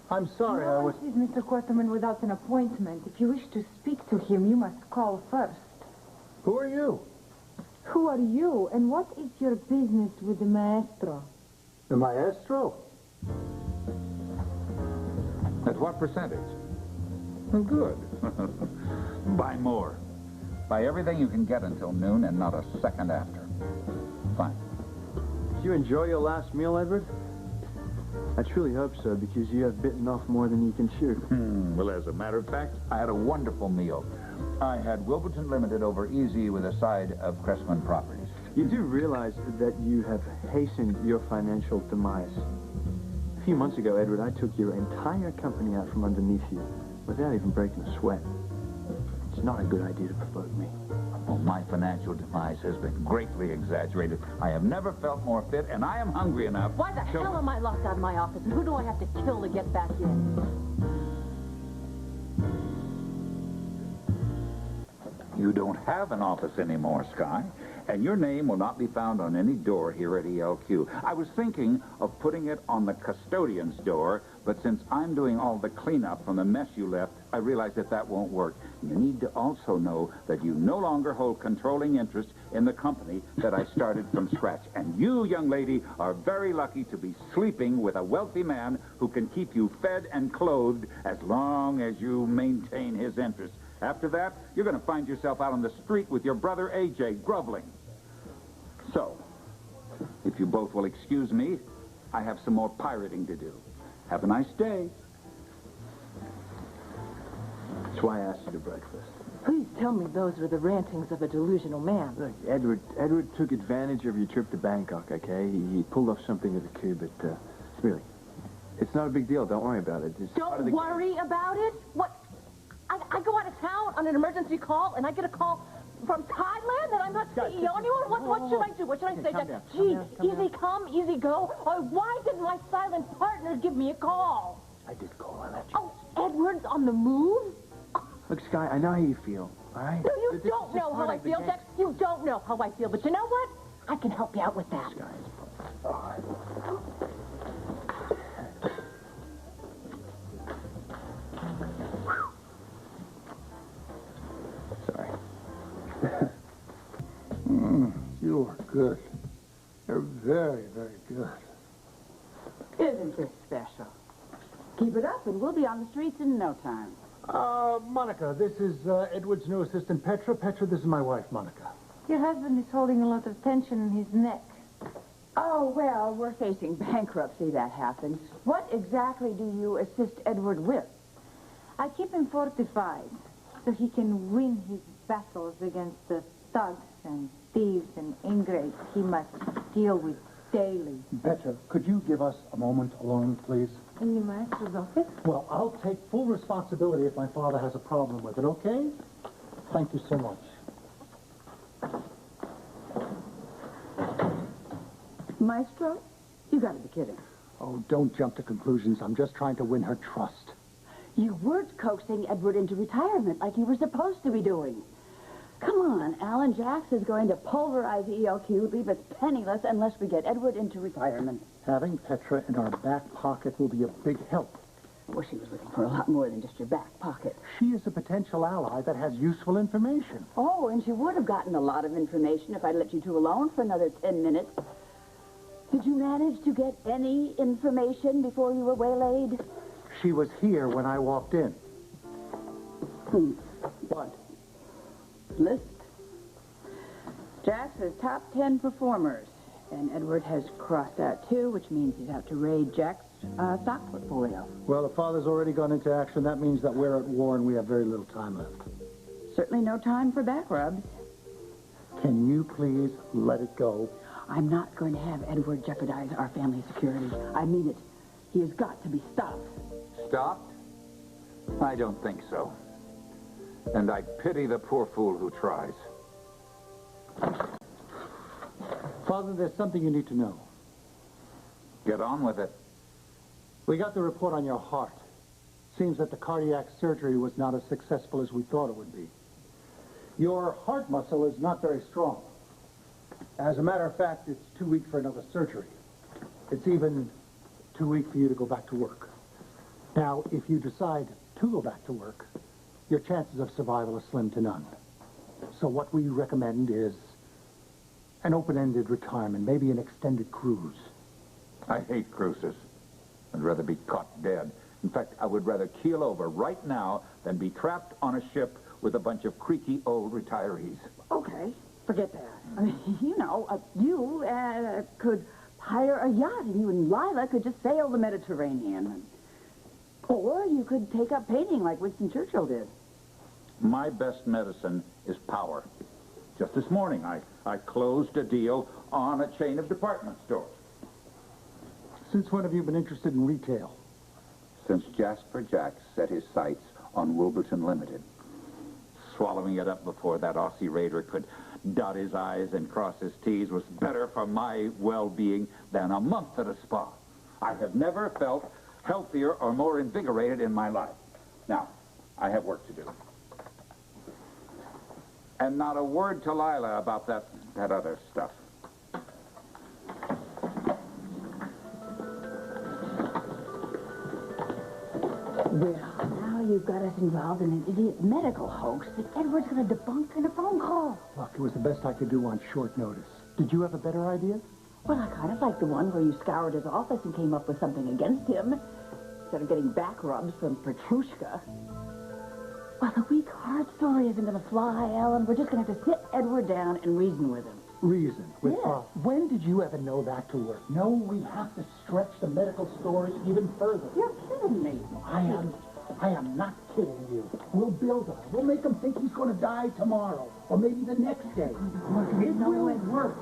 I'm sorry, I was... Is Mr. Quarterman without an appointment. If you wish to speak to him, you must call first. Who are you? Who are you, and what is your business with the maestro? The maestro? At what percentage? Oh, good. Buy more. Buy everything you can get until noon and not a second after. Fine. Did you enjoy your last meal, Edward? I truly hope so, because you have bitten off more than you can chew. Well, as a matter of fact, I had a wonderful meal. I had Wilburton Limited over easy with a side of Cressman Properties. You do realize that you have hastened your financial demise. A few months ago, Edward, I took your entire company out from underneath you without even breaking a sweat. It's not a good idea to provoke me. Well, my financial demise has been greatly exaggerated. I have never felt more fit, and I am hungry enough. Why the hell am I locked out of my office? And who do I have to kill to get back in? You don't have an office anymore, Sky, and your name will not be found on any door here at ELQ. I was thinking of putting it on the custodian's door, but since I'm doing all the cleanup from the mess you left, I realize that won't work. You need to also know that you no longer hold controlling interest in the company that I started from scratch. And you, young lady, are very lucky to be sleeping with a wealthy man who can keep you fed and clothed as long as you maintain his interest. After that, you're going to find yourself out on the street with your brother A.J. groveling. So, if you both will excuse me, I have some more pirating to do. Have a nice day. That's why I asked you to breakfast. Please tell me those were the rantings of a delusional man. Look, Edward took advantage of your trip to Bangkok, okay? He pulled off something with the coup, but, really, it's not a big deal. Don't worry about it. It's part of the worry about it? What? I go out of town on an emergency call, and I get a call from Thailand that I'm not CEO anymore? What should I do? What should I say? Gee, easy come, easy go? Or why didn't my silent partner give me a call? I did call. I left you. Oh, Edward's on the move? Look, Sky, I know how you feel, all right? No, you don't know how I feel, Jack. You don't know how I feel. But you know what? I can help you out with that. Sky, all right. You are good. You're very, very good. Isn't this special? Keep it up, and we'll be on the streets in no time. Monica, this is Edward's new assistant, Petra. Petra, this is my wife, Monica. Your husband is holding a lot of tension in his neck. Oh, well, we're facing bankruptcy. That happens. What exactly do you assist Edward with? I keep him fortified so he can win his battles against the thugs and thieves and ingrates he must deal with daily. Petra, could you give us a moment alone, please? In the master's office? Well, I'll take full responsibility if my father has a problem with it, okay? Thank you so much. Maestro? You gotta be kidding. Oh, don't jump to conclusions. I'm just trying to win her trust. You weren't coaxing Edward into retirement like you were supposed to be doing. Come on, Alan. Jax is going to pulverize ELQ, leave us penniless unless we get Edward into retirement. Having Petra in our back pocket will be a big help. Well, she was looking for a lot more than just your back pocket. She is a potential ally that has useful information. Oh, and she would have gotten a lot of information if I'd let you two alone for another 10 minutes. Did you manage to get any information before you were waylaid? She was here when I walked in. What? List. Jax's top 10 performers. And Edward has crossed out 2, which means he'd have to raid Jack's stock portfolio. Well, if father's already gone into action, that means that we're at war and we have very little time left. Certainly no time for back rubs. Can you please let it go? I'm not going to have Edward jeopardize our family security. I mean it. He has got to be stopped. Stopped? I don't think so. And I pity the poor fool who tries. Father, there's something you need to know. Get on with it. We got the report on your heart. Seems that the cardiac surgery was not as successful as we thought it would be. Your heart muscle is not very strong. As a matter of fact, it's too weak for another surgery. It's even too weak for you to go back to work. Now, if you decide to go back to work, your chances of survival are slim to none. So what we recommend is an open-ended retirement, maybe an extended cruise. I hate cruises. I'd rather be caught dead. In fact, I would rather keel over right now than be trapped on a ship with a bunch of creaky old retirees. Okay, forget that. I mean, you could hire a yacht, and you and Lila could just sail the Mediterranean. Or you could take up painting like Winston Churchill did. My best medicine is power. Just this morning, I closed a deal on a chain of department stores. Since when have you been interested in retail? Since Jasper Jack set his sights on Wilburton Limited. Swallowing it up before that Aussie raider could dot his I's and cross his T's was better for my well-being than a month at a spa. I have never felt healthier or more invigorated in my life. Now, I have work to do. And not a word to Lila about that other stuff. Well, now you've got us involved in an idiot medical hoax that Edward's going to debunk in a phone call. Look, it was the best I could do on short notice. Did you have a better idea? Well, I kind of like the one where you scoured his office and came up with something against him, instead of getting back rubs from Petrushka. Well, the weak heart story isn't going to fly, Ellen. We're just going to have to sit Edward down and reason with him. Reason. With Yeah. When did you ever know that to work? No, we have to stretch the medical story even further. You're kidding me. I am not kidding you. We'll build on it. We'll make him think he's going to die tomorrow, or maybe the next day. It will work.